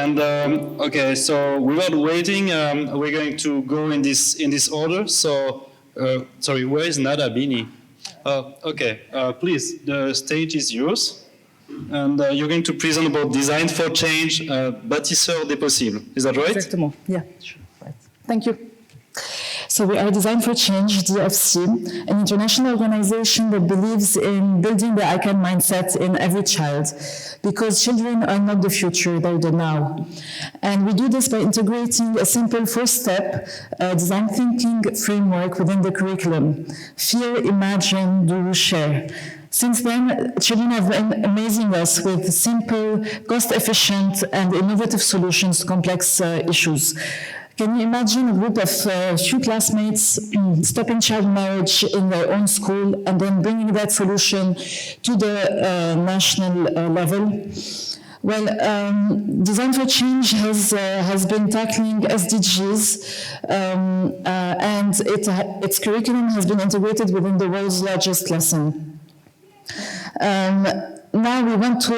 and okay, so without waiting, we're going to go in this order. So, sorry, where is Nada BEAINY? Okay, please, the stage is yours, and you're going to present about Design for Change, Bâtisseurs des possibles. Is that right? Exactement. Yeah, sure. Right. Thank you. So we are Design for Change, DFC, an international organization that believes in building the ICANN mindset in every child, because children are not the future, they're the now. And we do this by integrating a simple first-step design thinking framework within the curriculum: fear, imagine, do, share. Since then, children have been amazing us with simple, cost-efficient, and innovative solutions to complex issues. Can you imagine a group of few classmates stopping child marriage in their own school and then bringing that solution to the national level? Well, Design for Change has been tackling SDGs, and its curriculum has been integrated within the world's largest lesson. Now we want to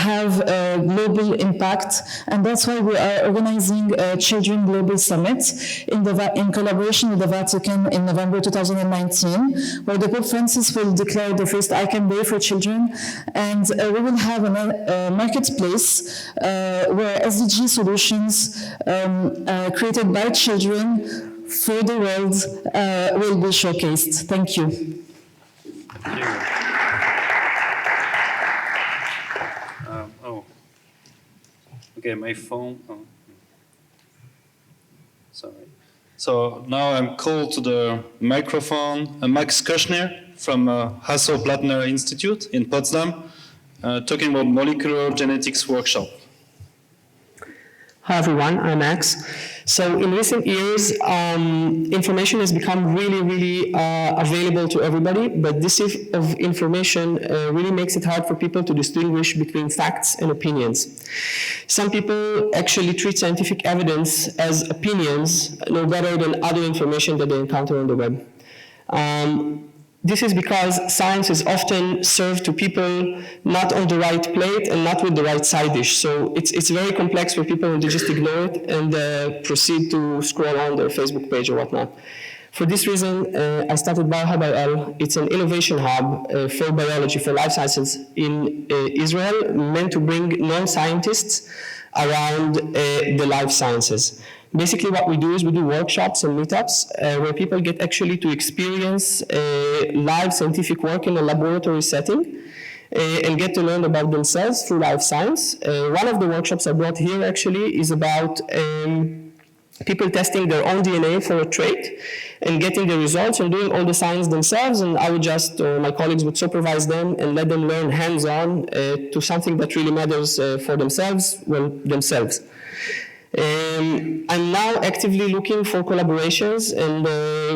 have a global impact, and that's why we are organizing a Children Global Summit in collaboration with the Vatican in November 2019, where the Pope Francis will declare the first ICANN Day for children, and we will have a marketplace where SDG solutions created by children for the world will be showcased. Thank you. Thank you. Okay, my phone. Oh. Sorry. So now I'm called to the microphone. Max KUSHNIR from Hasso Plattner Institute in Potsdam, talking about molecular genetics workshop. Hi everyone, I'm Max. So in recent years, information has become really available to everybody, but this type of information really makes it hard for people to distinguish between facts and opinions. Some people actually treat scientific evidence as opinions no better than other information that they encounter on the web. This is because science is often served to people not on the right plate and not with the right side dish. So it's very complex for people who just ignore it and proceed to scroll on their Facebook page or whatnot. For this reason, I started BAWA. It's an innovation hub for biology, for life sciences in Israel, meant to bring non-scientists around the life sciences. Basically what we do is we do workshops and meetups where people get actually to experience live scientific work in a laboratory setting and get to learn about themselves through life science. One of the workshops I brought here actually is about people testing their own DNA for a trait and getting the results and doing all the science themselves, and I would just, or my colleagues would supervise them and let them learn hands-on to something that really matters for themselves, themselves. I'm now actively looking for collaborations and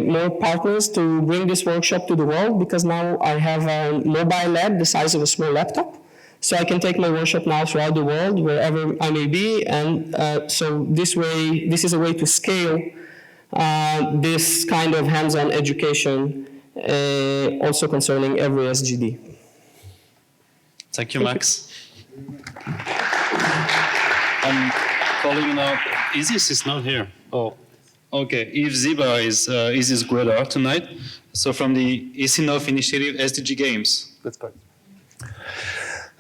more partners to bring this workshop to the world, because now I have a mobile lab the size of a small laptop. So I can take my workshop now throughout the world, wherever I may be, and so this is a way to scale this kind of hands-on education, also concerning every SGD. Thank you, Max. I'm calling now. Isis is not here. Oh, okay. Yves Ziba is Isis GOUEDARD tonight. So from the Issynov initiative, SDG Games. Let's start.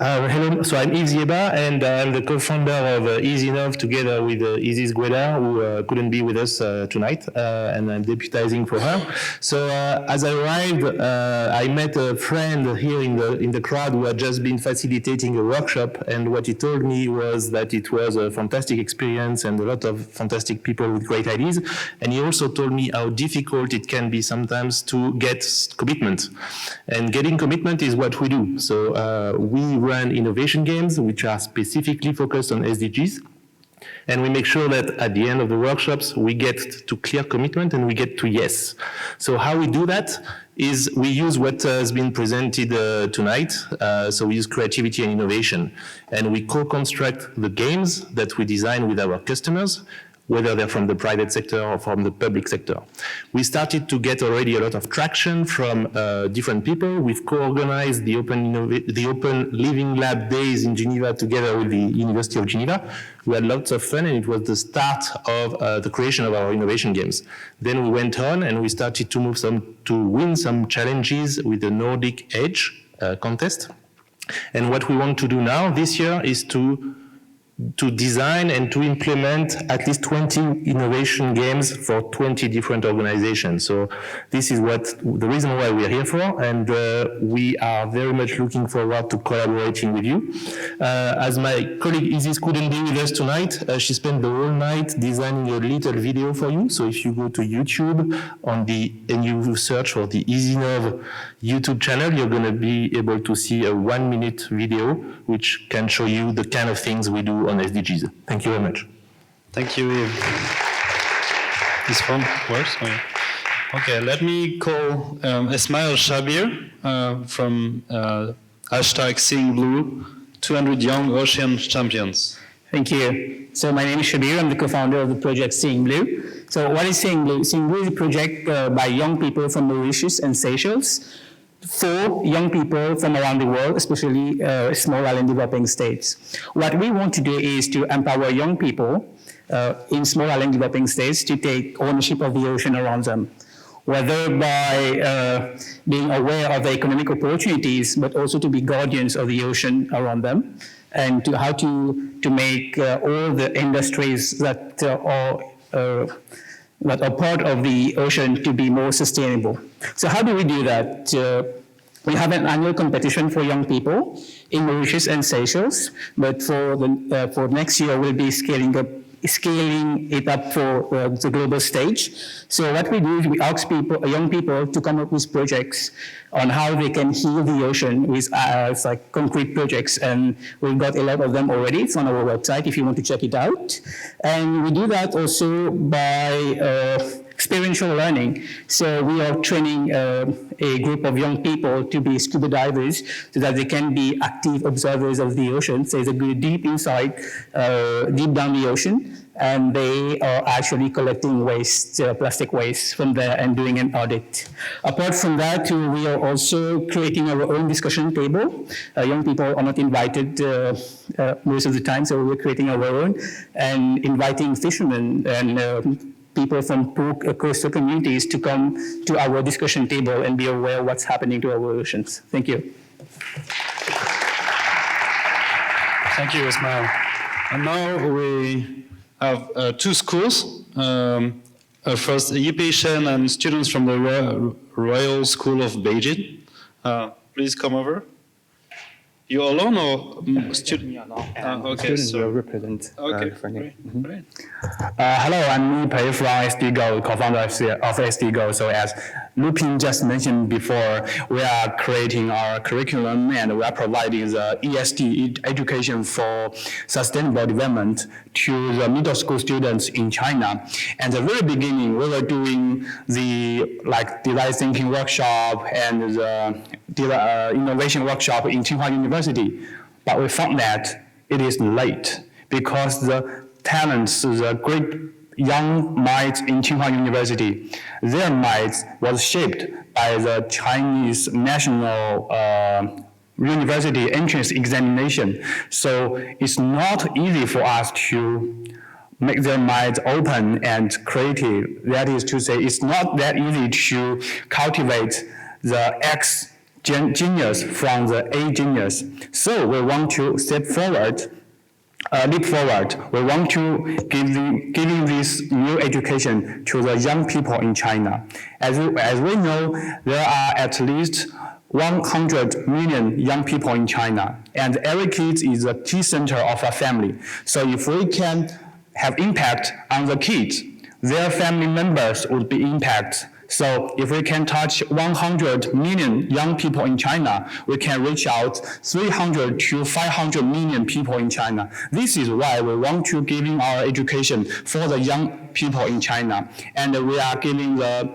Hello, so I'm Yves Ziba, and I'm the co-founder of Issynov together with Isis GOUEDARD, who couldn't be with us tonight, and I'm deputizing for her. So as I arrived, I met a friend here in the crowd who had just been facilitating a workshop, and what he told me was that it was a fantastic experience and a lot of fantastic people with great ideas. And he also told me how difficult it can be sometimes to get commitment. And getting commitment is what we do. So we run innovation games, which are specifically focused on SDGs. And we make sure that at the end of the workshops, we get to clear commitment and we get to yes. So how we do that is we use what has been presented tonight. So we use creativity and innovation. And we co-construct the games that we design with our customers whether they're from the private sector or from the public sector. We started to get already a lot of traction from different people. We've co-organized the Open Living Lab Days in Geneva together with the University of Geneva. We had lots of fun, and it was the start of the creation of our innovation games. Then we went on and we started to win some challenges with the Nordic EDGE contest. And what we want to do now this year is to design and to implement at least 20 innovation games for 20 different organizations. So this is the reason why we're here for, and we are very much looking forward to collaborating with you. As my colleague Isis couldn't be with us tonight, she spent the whole night designing a little video for you. So if you go to YouTube and you search for the Issynov YouTube channel, you're going to be able to see a 1-minute video which can show you the kind of things we do on SDGs. Thank you very much. Thank you, Yves. This phone works? Okay, let me call Esmael SHABBIR from #SeeingBlue, 200 Young Ocean Champions. Thank you. So my name is SHABBIR. I'm the co-founder of the project Seeing Blue. So what is Seeing Blue? Seeing Blue is a project by young people from Mauritius and Seychelles for young people from around the world, especially small island developing states. What we want to do is to empower young people in small island developing states to take ownership of the ocean around them, whether by being aware of the economic opportunities, but also to be guardians of the ocean around them, and to how to make all the industries that are part of the ocean to be more sustainable. So how do we do that? We have an annual competition for young people in Mauritius and Seychelles, but for next year we'll be scaling it up for the global stage. So what we do is we ask young people to come up with projects on how they can heal the ocean with like concrete projects, and we've got a lot of them already. It's on our website if you want to check it out. And we do that also by experiential learning. So we are training a group of young people to be scuba divers so that they can be active observers of the ocean. So they go deep inside, deep down the ocean, and they are actually collecting waste, plastic waste from there and doing an audit. Apart from that, we are also creating our own discussion table. Young people are not invited most of the time, so we're creating our own and inviting fishermen and people from coastal communities to come to our discussion table and be aware of what's happening to our oceans. Thank you. Thank you, Esmael. And now we have two schools. First, Yipei SHEN and students from the Royal School of Beijing. Please come over. You alone or student? Okay, students so will represent Ferney. Great. Hello, I'm Yipei from SDGo, co-founder of SDGo. So as Lupin just mentioned before, we are creating our curriculum and we are providing the ESD education for sustainable development to the middle school students in China. And at the very beginning, we were doing the design thinking workshop and the innovation workshop in Tsinghua University. But we found that it is late because the talents, the great young minds in Tsinghua University, their minds was shaped by the Chinese national university entrance examination. So it's not easy for us to make their minds open and creative. That is to say, it's not that easy to cultivate the X genius from the A genius. So we want to leap forward. We want to give this new education to the young people in China. As we know, there are at least 100 million young people in China, and every kid is a key center of a family. So if we can have impact on the kids, their family members would be impacted. So if we can touch 100 million young people in China, we can reach out 300 to 500 million people in China. This is why we want to give our education for the young people in China. And we are giving the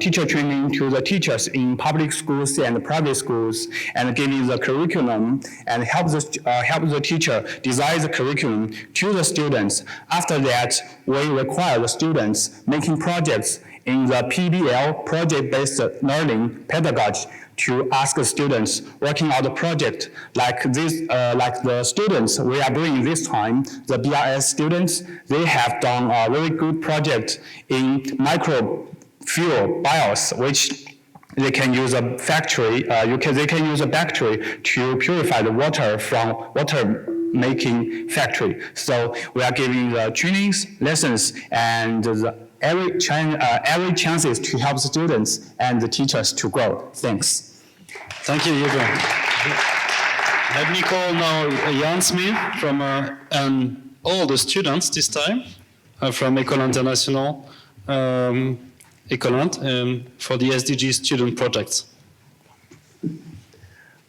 teacher training to the teachers in public schools and private schools, and giving the curriculum and help the teacher design the curriculum to the students. After that, we require the students making projects in the PBL, project-based learning pedagogy, to ask the students working on the project like this, like the students we are bringing this time, the BRS students, they have done a very good project in microfuel bios, which they can use a factory, they can use a battery to purify the water from water making factory. So we are giving the trainings, lessons, and every chances to help the students and the teachers to grow. Thanks. Thank you, Yipei. Let me call now Jan Smith from all the students this time from Ecol International, Ecol Int, for the SDG student projects.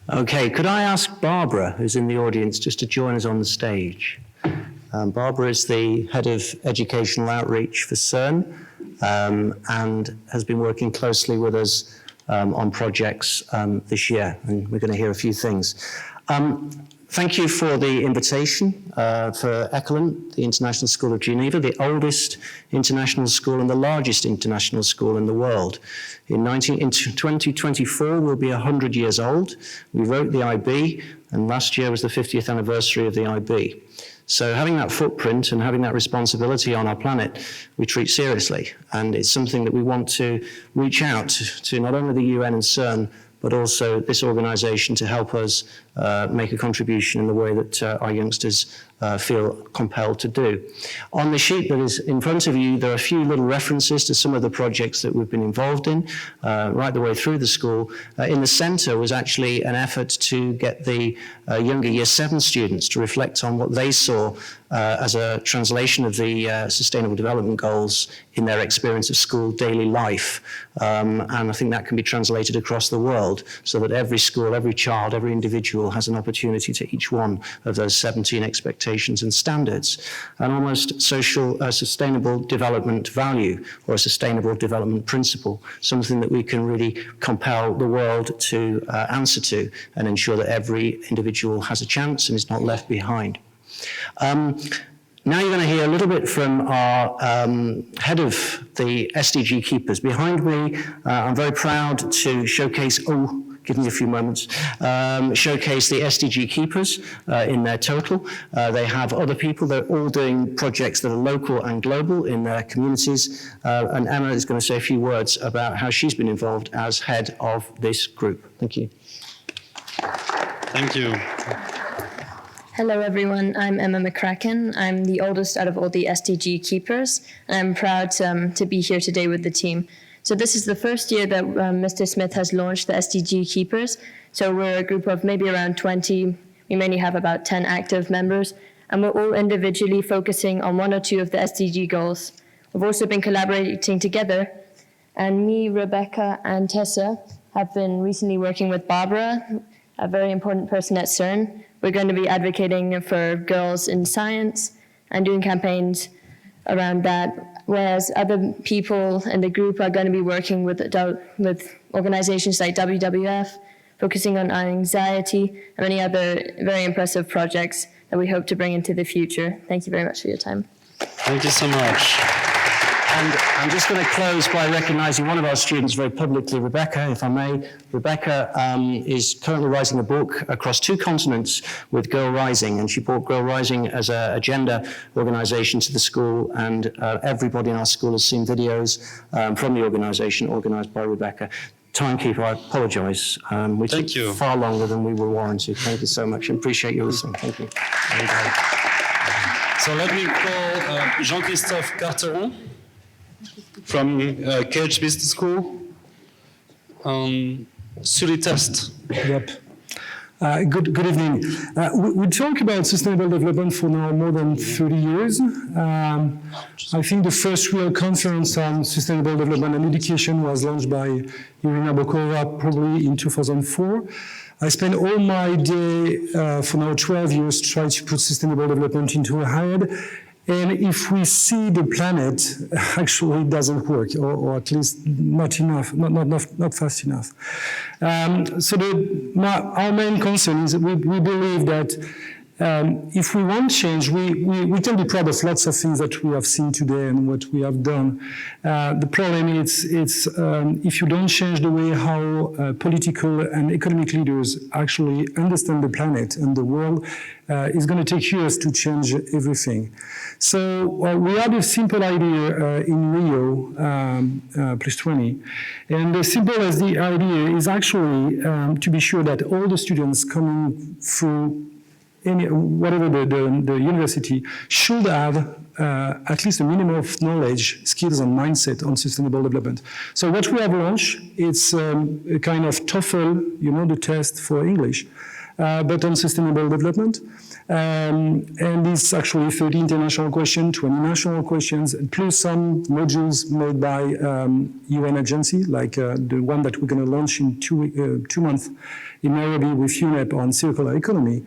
Okay, could I ask Barbara, who's in the audience, just to join us on the stage? Barbara is the head of educational outreach for CERN and has been working closely with us on projects this year, and we're going to hear a few things. Thank you for the invitation for Ecol Int, the International School of Geneva, the oldest international school and the largest international school in the world. In 2024, we'll be 100 years old. We wrote the IB, and last year was the 50th anniversary of the IB. So having that footprint and having that responsibility on our planet, we treat seriously. And it's something that we want to reach out to not only the UN and CERN, but also this organization to help us make a contribution in the way that our youngsters feel compelled to do. On the sheet that is in front of you, there are a few little references to some of the projects that we've been involved in right the way through the school. In the center was actually an effort to get the younger Year 7 students to reflect on what they saw as a translation of the Sustainable Development Goals in their experience of school daily life. And I think that can be translated across the world so that every school, every child, every individual has an opportunity to each one of those 17 expectations and standards. An almost social, sustainable development value or a sustainable development principle, something that we can really compel the world to answer to and ensure that every individual has a chance and is not left behind. Now you're going to hear a little bit from our head of the SDG Keepers. Behind me, I'm very proud to showcase, give me a few moments, showcase the SDG Keepers in their total. They have other people, they're all doing projects that are local and global in their communities. And Emma is going to say a few words about how she's been involved as head of this group. Thank you. Thank you. Hello everyone, I'm Emma McCracken. I'm the oldest out of all the SDG Keepers, and I'm proud to be here today with the team. So this is the first year that Mr. Smith has launched the SDG Keepers. So we're a group of maybe around 20, we mainly have about 10 active members, and we're all individually focusing on one or two of the SDG goals. We've also been collaborating together, and me, Rebecca, and Tessa have been recently working with Barbara, a very important person at CERN. We're going to be advocating for girls in science and doing campaigns around that, whereas other people in the group are going to be working with organizations like WWF, focusing on anxiety, and many other very impressive projects that we hope to bring into the future. Thank you very much for your time. Thank you so much. And I'm just going to close by recognizing one of our students very publicly, Rebecca, if I may. Rebecca is currently writing a book across 2 continents with Girl Rising, and she brought Girl Rising as a gender organization to the school, and everybody in our school has seen videos from the organization organized by Rebecca. Timekeeper, I apologize. We took far longer than we were warranted. Thank you so much. I appreciate you listening. Thank you. So let me call Jean-Christophe CARTERON from KEDGE Business School. Sulitest. Yep. Good evening. We talk about sustainable development for now more than 30 years. I think the first real conference on sustainable development and education was launched by Irina Bokova probably in 2004. I spent all my day for now 12 years trying to put sustainable development into a head. And if we see the planet, actually it doesn't work, or at least not enough, not fast enough. So our main concern is we believe that if we want change, we can be proud of lots of things that we have seen today and what we have done. The problem is if you don't change the way how political and economic leaders actually understand the planet and the world, it's going to take years to change everything. So we had a simple idea in Rio plus 20, and the simple as the idea is actually to be sure that all the students coming through whatever the university should have at least a minimum of knowledge, skills, and mindset on sustainable development. So what we have launched, it's a kind of TOEFL, you know, the test for English, but on sustainable development. And it's actually 30 international questions, 20 national questions, plus some modules made by UN agency, like the one that we're going to launch in 2 months in Nairobi with UNEP on circular economy.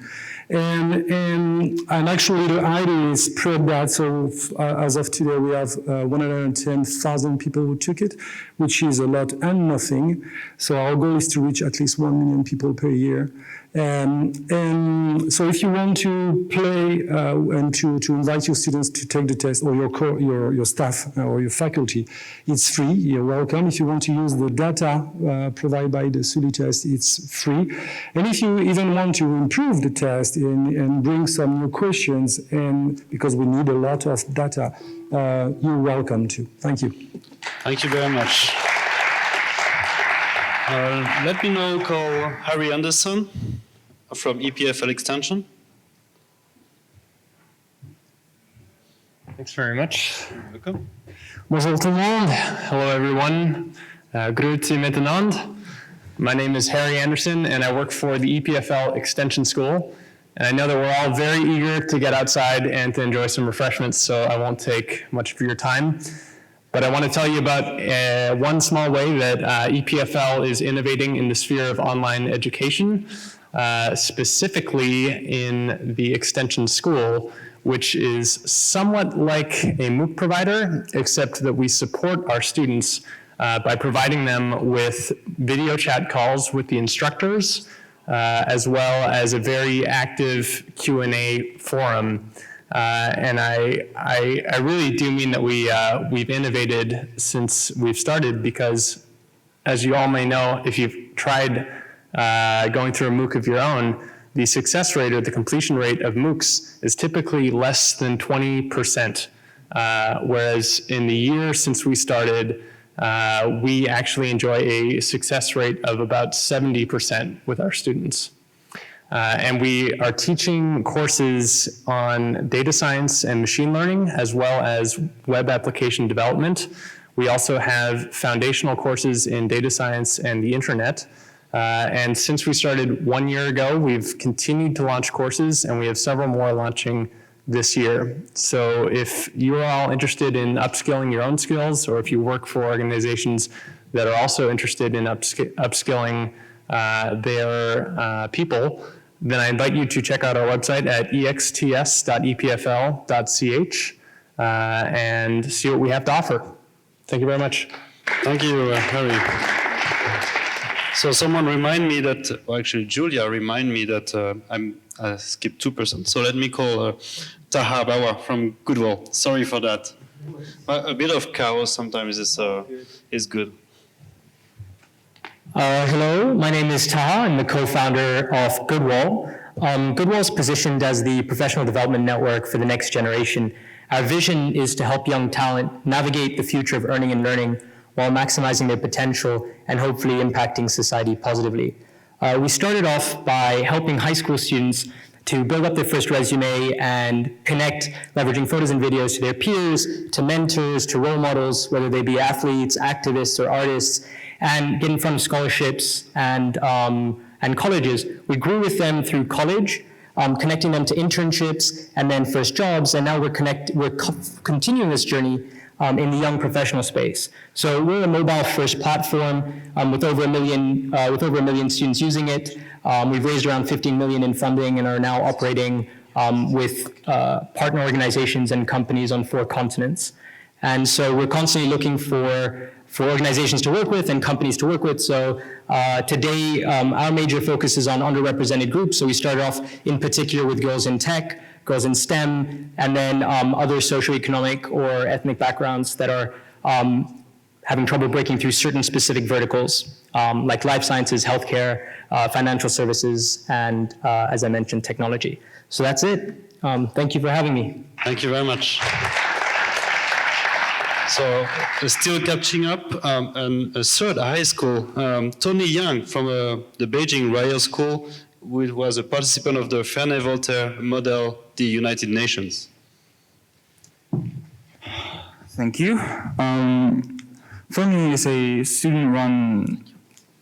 And actually the idea is spread that, so as of today we have 110,000 people who took it, which is a lot and nothing. So our goal is to reach at least 1 million people per year. And so if you want to play and to invite your students to take the test, or your staff or your faculty, it's free, you're welcome. If you want to use the data provided by the Sulitest, it's free. And if you even want to improve the test and bring some new questions, and because we need a lot of data, you're welcome to. Thank you. Thank you very much. Let me now call Harry Anderson from EPFL Extension. Thanks very much. Welcome. Bonjour tout le monde. Hello everyone. Groet miteinander. My name is Harry Anderson and I work for the EPFL Extension School. And I know that we're all very eager to get outside and to enjoy some refreshments, so I won't take much of your time. But I want to tell you about one small way that EPFL is innovating in the sphere of online education, specifically in the Extension School, which is somewhat like a MOOC provider, except that we support our students by providing them with video chat calls with the instructors, as well as a very active Q&A forum. And I really do mean that we've innovated since we've started, because as you all may know, if you've tried going through a MOOC of your own, the success rate or the completion rate of MOOCs is typically less than 20%. Whereas in the year since we started, we actually enjoy a success rate of about 70% with our students. And we are teaching courses on data science and machine learning, as well as web application development. We also have foundational courses in data science and the internet. And since we started 1 year ago, we've continued to launch courses, and we have several more launching this year. So if you're all interested in upskilling your own skills, or if you work for organizations that are also interested in upskilling their people, then I invite you to check out our website at exts.epfl.ch and see what we have to offer. Thank you very much. Thank you, Harry. So someone remind me that, or actually Julia remind me that I skipped 2%. So let me call Taha BAWA from Goodwall. Sorry for that. A bit of chaos sometimes is good. Hello, my name is Taha. I'm the co-founder of Goodwall. Goodwall is positioned as the professional development network for the next generation. Our vision is to help young talent navigate the future of earning and learning while maximizing their potential and hopefully impacting society positively. We started off by helping high school students to build up their first resume and connect, leveraging photos and videos to their peers, to mentors, to role models, whether they be athletes, activists, or artists, and get in front of scholarships and colleges. We grew with them through college, connecting them to internships and then first jobs, and now we're continuing this journey in the young professional space. So we're a mobile-first platform with over a million students using it. We've raised around 15 million in funding and are now operating with partner organizations and companies on 4 continents. And so we're constantly looking for for organizations to work with and companies to work with. So today, our major focus is on underrepresented groups. So we started off in particular with girls in tech, girls in STEM, and then other socioeconomic or ethnic backgrounds that are having trouble breaking through certain specific verticals, like life sciences, healthcare, financial services, and as I mentioned, technology. So that's it. Thank you for having me. Thank you very much. So, still catching up, a third high school, Tony Young from the Beijing Royal School, who was a participant of the Ferney-Voltaire model, the United Nations. Thank you. Ferney is a student-run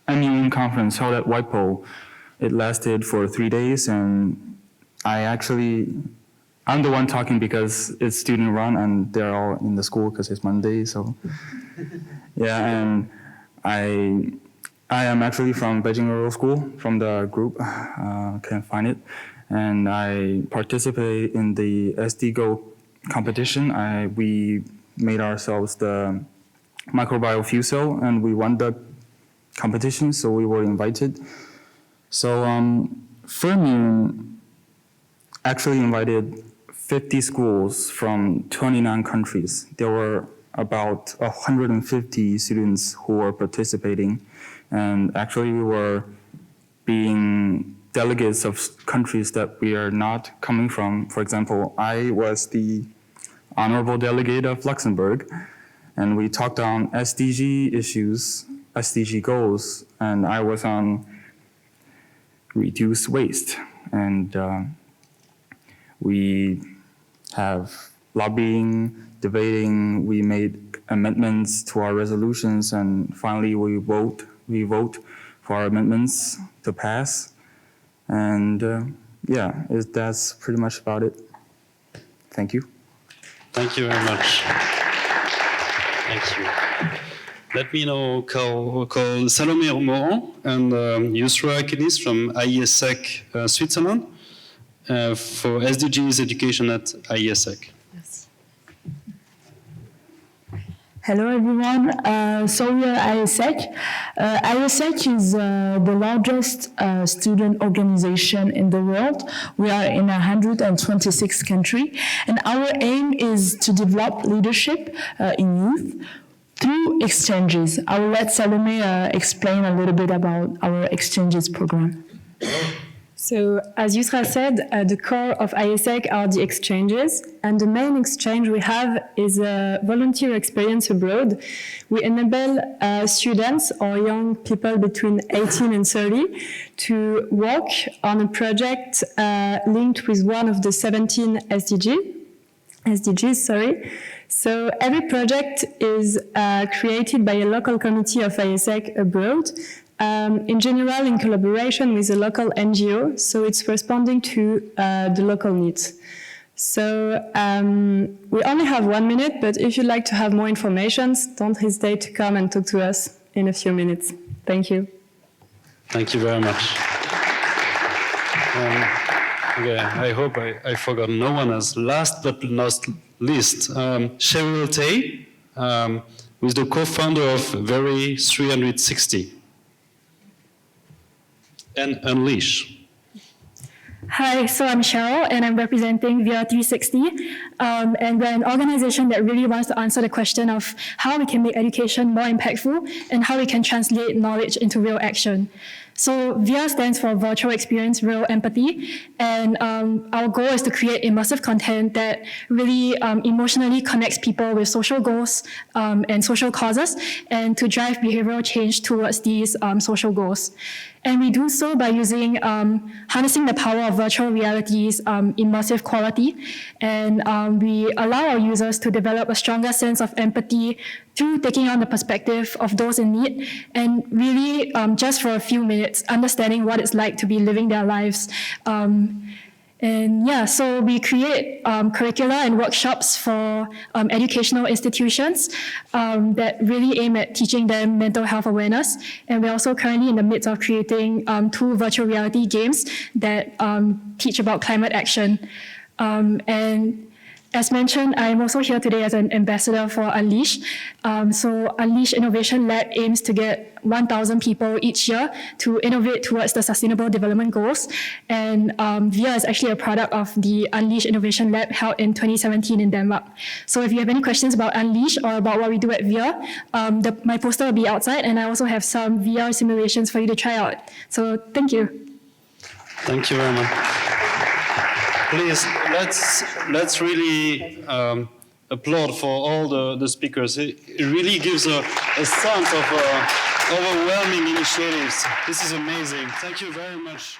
annual conference held at Yipei. It lasted for 3 days, and I'm the one talking because it's student-run, and they're all in the school because it's Monday. So, yeah, and I am actually from Beijing Rural School, from the group. Can't find it, and I participated in the SDGo competition. We made ourselves the microbial fuel cell, and we won the competition, so we were invited. So Ferney actually invited 50 schools from 29 countries. There were about 150 students who were participating, and actually we were being delegates of countries that we are not coming from. For example, I was the honorable delegate of Luxembourg, and we talked on SDG issues, SDG goals, and I was on reduce waste. And we have lobbying, debating, we made amendments to our resolutions, and finally we vote for our amendments to pass. And yeah, that's pretty much about it. Thank you. Thank you very much. Thank you. Let me now call Salomé Moran and Yusra Akinis from IESEC Switzerland for SDGs education at IESEC. Yes. Hello everyone. So we are IESEC. IESEC is the largest student organization in the world. We are in 126 countries, and our aim is to develop leadership in youth through exchanges. I will let Salome explain a little bit about our exchanges program. So, as Yusra said, the core of IESEC are the exchanges, and the main exchange we have is a volunteer experience abroad. We enable students or young people between 18 and 30 to work on a project linked with one of the 17 SDGs. So every project is created by a local committee of IESEC abroad, in general in collaboration with a local NGO, so it's responding to the local needs. So we only have 1 minute, but if you'd like to have more information, don't hesitate to come and talk to us in a few minutes. Thank you. Thank you very much. Okay, I hope I forgot no one as last but not least. Cheryl Tay, who is the co-founder of Very 360 and Unleash. Hi, so I'm Cheryl, and I'm representing VR360, and we're an organization that really wants to answer the question of how we can make education more impactful and how we can translate knowledge into real action. So VR stands for Virtual Experience Real Empathy, and our goal is to create immersive content that really emotionally connects people with social goals and social causes, and to drive behavioral change towards these social goals. And we do so by using harnessing the power of virtual reality's immersive quality, and we allow our users to develop a stronger sense of empathy through taking on the perspective of those in need, and really just for a few minutes understanding what it's like to be living their lives. And yeah, so we create curricula and workshops for educational institutions that really aim at teaching them mental health awareness. And we're also currently in the midst of creating 2 virtual reality games that teach about climate action. And as mentioned, I'm also here today as an ambassador for Unleash. So Unleash Innovation Lab aims to get 1,000 people each year to innovate towards the Sustainable Development Goals. And VIA is actually a product of the Unleash Innovation Lab held in 2017 in Denmark. So if you have any questions about Unleash or about what we do at VIA, my poster will be outside, and I also have some VR simulations for you to try out. So thank you. Thank you very much. Please, let's really applaud for all the speakers. It really gives a sense of overwhelming initiatives. This is amazing. Thank you very much.